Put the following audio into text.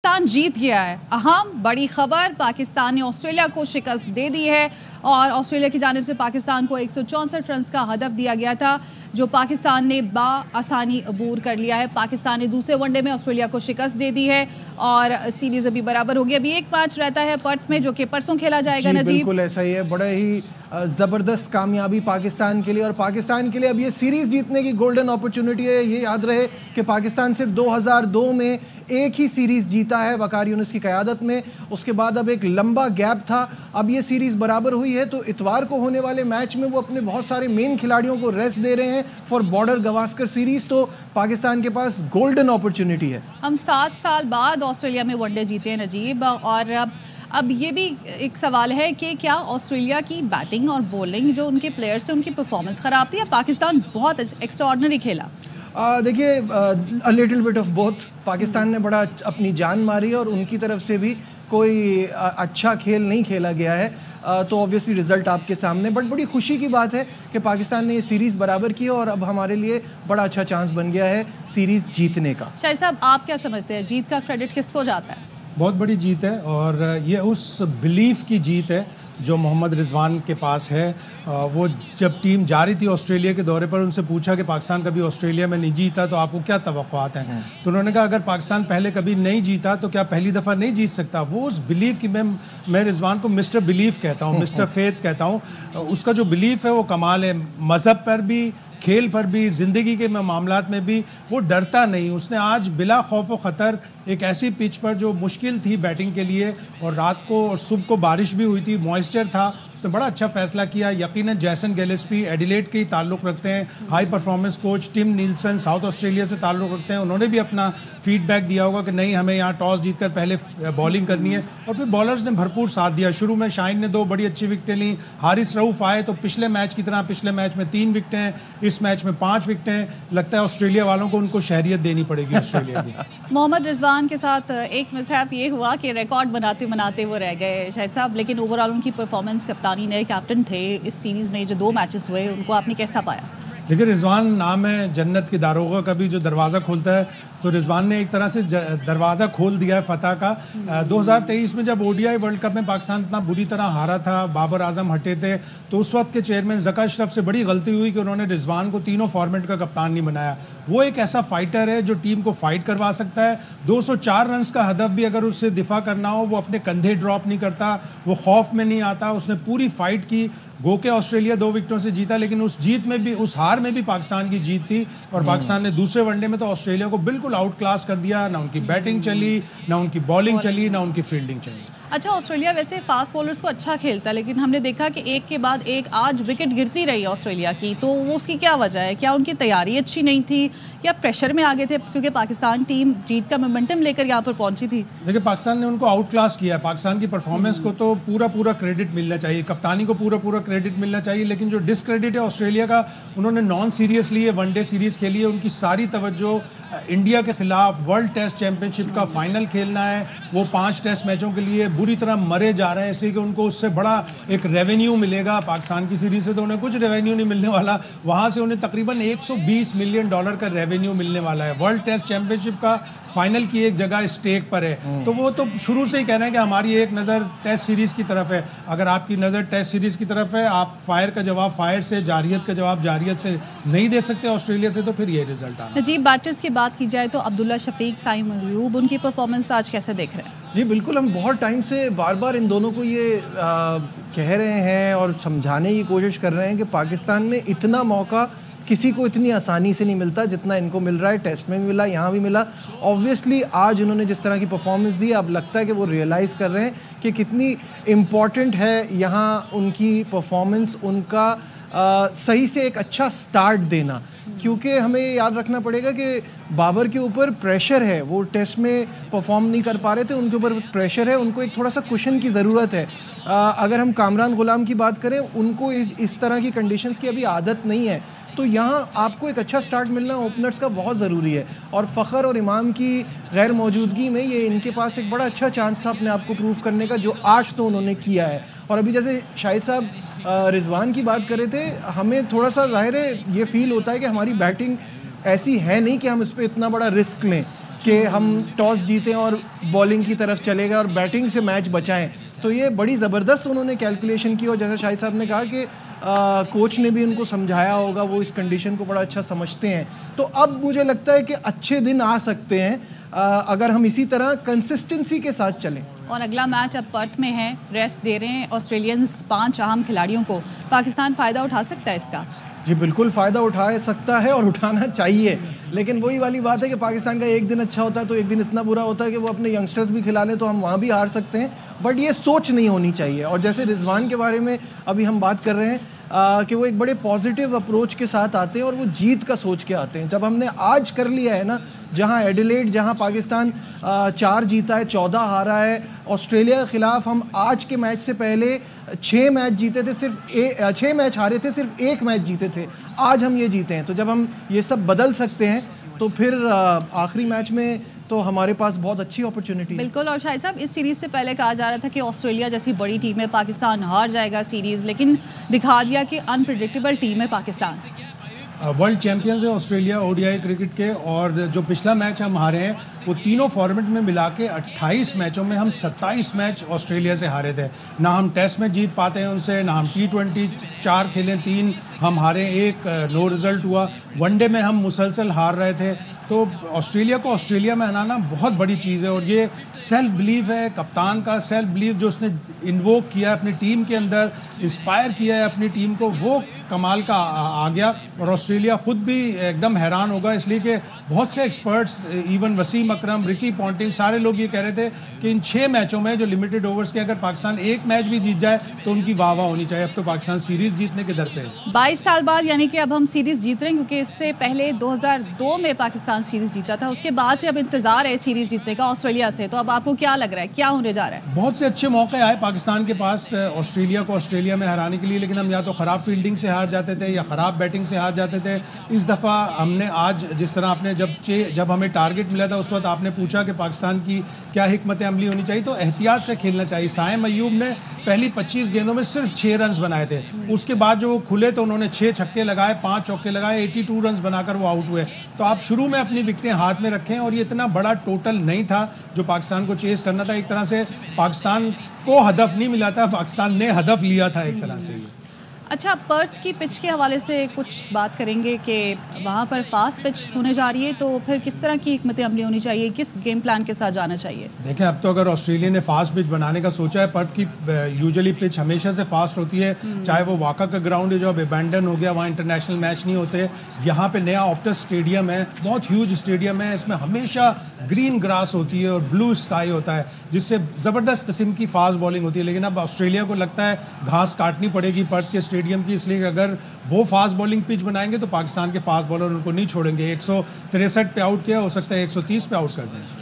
पाकिस्तान जीत गया है। अहम बड़ी खबर, पाकिस्तान ने ऑस्ट्रेलिया को शिकस्त दे दी है और ऑस्ट्रेलिया की जानिब से पाकिस्तान को 164 रन का हदफ दिया गया था, जो पाकिस्तान ने आसानी अबूर कर लिया है। पाकिस्तान ने दूसरे वनडे में ऑस्ट्रेलिया को शिकस्त दे दी है और सीरीज अभी बराबर होगी। अभी एक मैच रहता है पर्थ में, जो कि परसों खेला जाएगा। नजीब, बिल्कुल ऐसा ही है। बड़े ही ज़बरदस्त कामयाबी पाकिस्तान के लिए, और पाकिस्तान के लिए अब ये सीरीज़ जीतने की गोल्डन अपॉर्चुनिटी है। ये याद रहे कि पाकिस्तान सिर्फ 2002 में एक ही सीरीज़ जीता है वकार यूनुस की क़यादत में। उसके बाद अब एक लंबा गैप था। अब ये सीरीज़ बराबर हुई है, तो इतवार को होने वाले मैच में वो अपने बहुत सारे मेन खिलाड़ियों को रेस्ट दे रहे हैं फॉर बॉर्डर गवास्कर सीरीज़। तो पाकिस्तान के पास गोल्डन अपॉर्चुनिटी है। हम 7 साल बाद ऑस्ट्रेलिया में वनडे जीते हैं नजीब, और अब ये भी एक सवाल है कि क्या ऑस्ट्रेलिया की बैटिंग और बॉलिंग, जो उनके प्लेयर्स थे, उनकी परफॉर्मेंस ख़राब थी या पाकिस्तान बहुत एक्स्ट्राऑर्डिनरी खेला? देखिए, a little bit of both. Pakistan ने बड़ा अपनी जान मारी और उनकी तरफ से भी कोई अच्छा खेल नहीं खेला गया है। तो ऑब्वियसली रिजल्ट आपके सामने, बट बड़ी खुशी की बात है कि पाकिस्तान ने ये सीरीज़ बराबर की और अब हमारे लिए बड़ा अच्छा चांस बन गया है सीरीज़ जीतने का। शाहिद साहब, आप क्या समझते हैं, जीत का क्रेडिट किसको जाता है? बहुत बड़ी जीत है और ये उस बिलीफ की जीत है जो मोहम्मद रिजवान के पास है। वो जब टीम जा रही थी ऑस्ट्रेलिया के दौरे पर, उनसे पूछा कि पाकिस्तान कभी ऑस्ट्रेलिया में नहीं जीता तो आपको क्या तवक्कुआत हैं, तो उन्होंने कहा अगर पाकिस्तान पहले कभी नहीं जीता तो क्या पहली दफ़ा नहीं जीत सकता। वो उस बिलीफ की, मैं रिजवान को मिस्टर बिलीफ कहता हूँ, मिस्टर फेथ कहता हूँ। उसका जो बिलीफ है वो कमाल है। मज़हब पर भी, खेल पर भी, ज़िंदगी के मामलात में भी वो डरता नहीं। उसने आज बिला खौफ व ख़तर एक ऐसी पिच पर जो मुश्किल थी बैटिंग के लिए, और रात को और सुबह को बारिश भी हुई थी, मॉइस्चर था, उसने बड़ा अच्छा फैसला किया। यकीनन जैसन गिलेस्पी एडिलेड के ही ताल्लुक़ रखते हैं, high performance coach Tim Nielsen South Australia से ताल्लुक़ रखते हैं। उन्होंने भी अपना फीडबैक दिया होगा कि नहीं, हमें यहाँ टॉस जीतकर पहले बॉलिंग करनी है, और फिर बॉलर्स ने भरपूर साथ दिया। शुरू में शाहीन ने 2 बड़ी अच्छी विकेटें ली, हारिस रऊफ़ आए तो पिछले मैच की तरह पिछले मैच में 3 विकेटें हैं, इस मैच में 5 विकेटें। लगता है ऑस्ट्रेलिया वालों को उनको शहरियत देनी पड़ेगी ऑस्ट्रेलिया की। मोहम्मद रिजवान के साथ एक मिसहैप ये हुआ कि रिकॉर्ड बनाते बनाते वो रह गए शाहिद साहब, लेकिन ओवरऑल उनकी परफॉर्मेंस, कप्तानी, नए कैप्टन थे इस सीरीज़ में, जो 2 मैचेस हुए, उनको आपने कैसा पाया? देखिए, रिजवान नाम है जन्नत की दारोगा का भी, जो दरवाज़ा खोलता है, तो रिजवान ने एक तरह से दरवाज़ा खोल दिया है फतह का। 2023 में जब ओडीआई वर्ल्ड कप में पाकिस्तान इतना बुरी तरह हारा था, बाबर आजम हटे थे, तो उस वक्त के चेयरमैन ज़का अशरफ से बड़ी गलती हुई कि उन्होंने रिजवान को तीनों फॉर्मेट का कप्तान नहीं बनाया। वो एक ऐसा फाइटर है जो टीम को फाइट करवा सकता है। 204 रन का हदफ भी अगर उससे दिफा करना हो, वो अपने कंधे ड्रॉप नहीं करता, वो खौफ में नहीं आता। उसने पूरी फाइट की, गो के ऑस्ट्रेलिया 2 विकेटों से जीता, लेकिन उस जीत में भी, उस हार में भी पाकिस्तान की जीत थी। और पाकिस्तान ने दूसरे वनडे में तो ऑस्ट्रेलिया को बिल्कुल आउट क्लास कर दिया। ना उनकी बैटिंग चली, ना उनकी बॉलिंग चली, ना उनकी फील्डिंग चली। अच्छा, ऑस्ट्रेलिया वैसे फास्ट बॉलर्स को अच्छा खेलता है, लेकिन हमने देखा कि एक के बाद एक आज विकेट गिरती रही ऑस्ट्रेलिया की, तो वो उसकी क्या वजह है? क्या उनकी तैयारी अच्छी नहीं थी या प्रेशर में आ गए थे, क्योंकि पाकिस्तान टीम जीत का मोमेंटम लेकर यहाँ पर पहुंची थी? देखिए, पाकिस्तान ने उनको आउट क्लास किया है। पाकिस्तान की परफॉर्मेंस को तो पूरा क्रेडिट मिलना चाहिए, कप्तानी को पूरा क्रेडिट मिलना चाहिए, लेकिन जो डिसक्रेडिट है ऑस्ट्रेलिया का, उन्होंने नॉन सीरियस लिए वनडे सीरीज़ खेली है। उनकी सारी तवज्जो इंडिया के खिलाफ वर्ल्ड टेस्ट चैंपियनशिप का फाइनल खेलना है। वो 5 टेस्ट मैचों के लिए बुरी तरह मरे जा रहे हैं, इसलिए कि उनको उससे बड़ा एक रेवेन्यू मिलेगा। पाकिस्तान की सीरीज से तो उन्हें कुछ रेवेन्यू नहीं मिलने वाला, वहाँ से उन्हें तकरीबन $120 मिलियन का रेवेन्यू मिलने वाला है। वर्ल्ड टेस्ट चैंपियनशिप का फाइनल की एक जगह स्टेक पर है। तो वो तो शुरू से ही कह रहे हैं कि हमारी एक नज़र टेस्ट सीरीज़ की तरफ है। अगर आपकी नज़र टेस्ट सीरीज़ की तरफ है, आप फायर का जवाब फायर से, जारियत का जवाब जारियत से नहीं दे सकते ऑस्ट्रेलिया से, तो फिर ये रिजल्ट आना। नजीब, बैटर्स की बात की जाए तो अब्दुल्ला शफीक, साइम अयूब, उनकी परफॉर्मेंस आज कैसे देख रहे हैं? जी बिल्कुल, हम बहुत टाइम से बार बार इन दोनों को ये कह रहे हैं और समझाने की कोशिश कर रहे हैं कि पाकिस्तान में इतना मौका किसी को इतनी आसानी से नहीं मिलता जितना इनको मिल रहा है। टेस्ट में भी मिला, यहाँ भी मिला। ऑब्वियसली आज उन्होंने जिस तरह की परफॉर्मेंस दी, अब लगता है कि वो रियलाइज़ कर रहे हैं कि कितनी इम्पॉर्टेंट है यहाँ उनकी परफॉर्मेंस, उनका सही से एक अच्छा स्टार्ट देना। क्योंकि हमें याद रखना पड़ेगा कि बाबर के ऊपर प्रेशर है, वो टेस्ट में परफॉर्म नहीं कर पा रहे थे, उनके ऊपर प्रेशर है, उनको एक थोड़ा सा कुशन की ज़रूरत है। अगर हम कामरान गुलाम की बात करें, उनको इस तरह की कंडीशंस की अभी आदत नहीं है, तो यहाँ आपको एक अच्छा स्टार्ट मिलना ओपनर्स का बहुत ज़रूरी है। और फ़खर और इमाम की गैर मौजूदगी में ये इनके पास एक बड़ा अच्छा चांस था अपने आप को प्रूव करने का, जो आज तो उन्होंने किया है। और अभी जैसे शाहिद साहब रिजवान की बात कर रहे थे, हमें थोड़ा सा ज़ाहिर है ये फील होता है कि हमारी बैटिंग ऐसी है नहीं कि हम इस पर इतना बड़ा रिस्क लें, कि हम टॉस जीतें और बॉलिंग की तरफ चले गए और बैटिंग से मैच बचाएं। तो ये बड़ी ज़बरदस्त उन्होंने कैलकुलेशन की और जैसा शाहिद साहब ने कहा कि कोच ने भी उनको समझाया होगा, वो इस कंडीशन को बड़ा अच्छा समझते हैं। तो अब मुझे लगता है कि अच्छे दिन आ सकते हैं अगर हम इसी तरह कंसिस्टेंसी के साथ चलें। और अगला मैच अब पर्थ में है, रेस्ट दे रहे हैं ऑस्ट्रेलियंस 5 अहम खिलाड़ियों को। पाकिस्तान फ़ायदा उठा सकता है इसका? जी बिल्कुल फ़ायदा उठा सकता है और उठाना चाहिए, लेकिन वही वाली बात है कि पाकिस्तान का एक दिन अच्छा होता है तो एक दिन इतना बुरा होता है कि वो अपने यंगस्टर्स भी खिला लें तो हम वहाँ भी हार सकते हैं। बट ये सोच नहीं होनी चाहिए। और जैसे रिजवान के बारे में अभी हम बात कर रहे हैं कि वो एक बड़े पॉजिटिव अप्रोच के साथ आते हैं और वो जीत का सोच के आते हैं। जब हमने आज कर लिया है ना, जहाँ एडिलेड, जहाँ पाकिस्तान 4 जीता है, 14 हारा है, ऑस्ट्रेलिया के ख़िलाफ़ हम आज के मैच से पहले 6 मैच जीते थे, सिर्फ 6 मैच हारे थे, सिर्फ 1 मैच जीते थे। आज हम ये जीते हैं, तो जब हम ये सब बदल सकते हैं तो फिर आखिरी मैच में तो हमारे पास बहुत अच्छी अपॉर्चुनिटी है। बिल्कुल। और शाहिद साहब, इस सीरीज़ से पहले कहा जा रहा था कि ऑस्ट्रेलिया जैसी बड़ी टीम है, पाकिस्तान हार जाएगा सीरीज़, लेकिन दिखा दिया कि अनप्रिडिक्टेबल टीम है पाकिस्तान। वर्ल्ड चैंपियंस है ऑस्ट्रेलिया ओडीआई क्रिकेट के, और जो पिछला मैच हम हारे हैं वो तीनों फॉर्मेट में मिला के 28 मैचों में हम 27 मैच ऑस्ट्रेलिया से हारे थे। ना हम टेस्ट में जीत पाते हैं उनसे, ना हम T20 4 खेले, 3 हम हारे, 1 नो रिज़ल्ट हुआ। वनडे में हम मुसलसल हार रहे थे। तो ऑस्ट्रेलिया को ऑस्ट्रेलिया में हराना बहुत बड़ी चीज़ है, और ये सेल्फ बिलीव है कप्तान का, सेल्फ बिलीव जो उसने इन्वोक किया अपनी टीम के अंदर, इंस्पायर किया है अपनी टीम को, वो कमाल का आ गया। और ऑस्ट्रेलिया ख़ुद भी एकदम हैरान होगा, इसलिए कि बहुत से एक्सपर्ट्स, इवन वसीम अकरम, रिकी पॉन्टिंग, सारे लोग ये कह रहे थे कि इन 6 मैचों में जो लिमिटेड ओवर्स के, अगर पाकिस्तान एक मैच भी जीत जाए तो उनकी वाह वाह होनी चाहिए। अब तो पाकिस्तान सीरीज़ जीतने के दर पे है। 22 साल बाद, यानी कि अब हम सीरीज़ जीत रहे हैं, क्योंकि इससे पहले 2002 में पाकिस्तान सीरीज़ जीता था। उसके बाद से अब इंतज़ार है सीरीज़ जीतने का ऑस्ट्रेलिया से। तो अब आपको क्या लग रहा है, क्या होने जा रहा है? बहुत से अच्छे मौके आए पाकिस्तान के पास ऑस्ट्रेलिया को ऑस्ट्रेलिया में हराने के लिए, लेकिन हम या तो ख़राब फील्डिंग से हार जाते थे या ख़राब बैटिंग से हार जाते थे। इस दफ़ा हमने आज, जिस तरह आपने जब हमें टारगेट मिला था उस वक्त आपने पूछा कि पाकिस्तान की क्या हिकमत अमली होनी चाहिए, तो एहतियात से खेलना चाहिए। साइम अयूब ने पहली 25 गेंदों में सिर्फ 6 रन बनाए थे। उसके बाद जो वो खुले तो उन्होंने 6 छक्के लगाए, 5 चौके लगाए, 82 रन बनाकर वो आउट हुए। तो आप शुरू में अपनी विकेटें हाथ में रखें, और ये इतना बड़ा टोटल नहीं था जो पाकिस्तान को चेस करना था। एक तरह से पाकिस्तान को हदफ नहीं मिला था, पाकिस्तान ने हदफ लिया था एक तरह से। अच्छा, पर्थ की पिच के हवाले से कुछ बात करेंगे कि वहाँ पर फास्ट पिच होने जा रही है, तो फिर किस तरह की हिकमत अमली होनी चाहिए, किस गेम प्लान के साथ जाना चाहिए? देखें, अब तो अगर ऑस्ट्रेलिया ने फास्ट पिच बनाने का सोचा है, पर्थ की यूजुअली पिच हमेशा से फास्ट होती है, चाहे वो वाका का ग्राउंड है जो अब अबैंडन हो गया, वहाँ इंटरनेशनल मैच नहीं होते। यहाँ पे नया ऑप्टस स्टेडियम है, बहुत ह्यूज स्टेडियम है, इसमें हमेशा ग्रीन ग्रास होती है और ब्लू स्काई होता है, जिससे ज़बरदस्त किस्म की फास्ट बॉलिंग होती है। लेकिन अब ऑस्ट्रेलिया को लगता है घास काटनी पड़ेगी पर्थ के स्टेडियम की, इसलिए अगर वो फास्ट बॉलिंग पिच बनाएंगे तो पाकिस्तान के फास्ट बॉलर उनको नहीं छोड़ेंगे। 163 पे आउट किया, हो सकता है 130 पे आउट कर दें।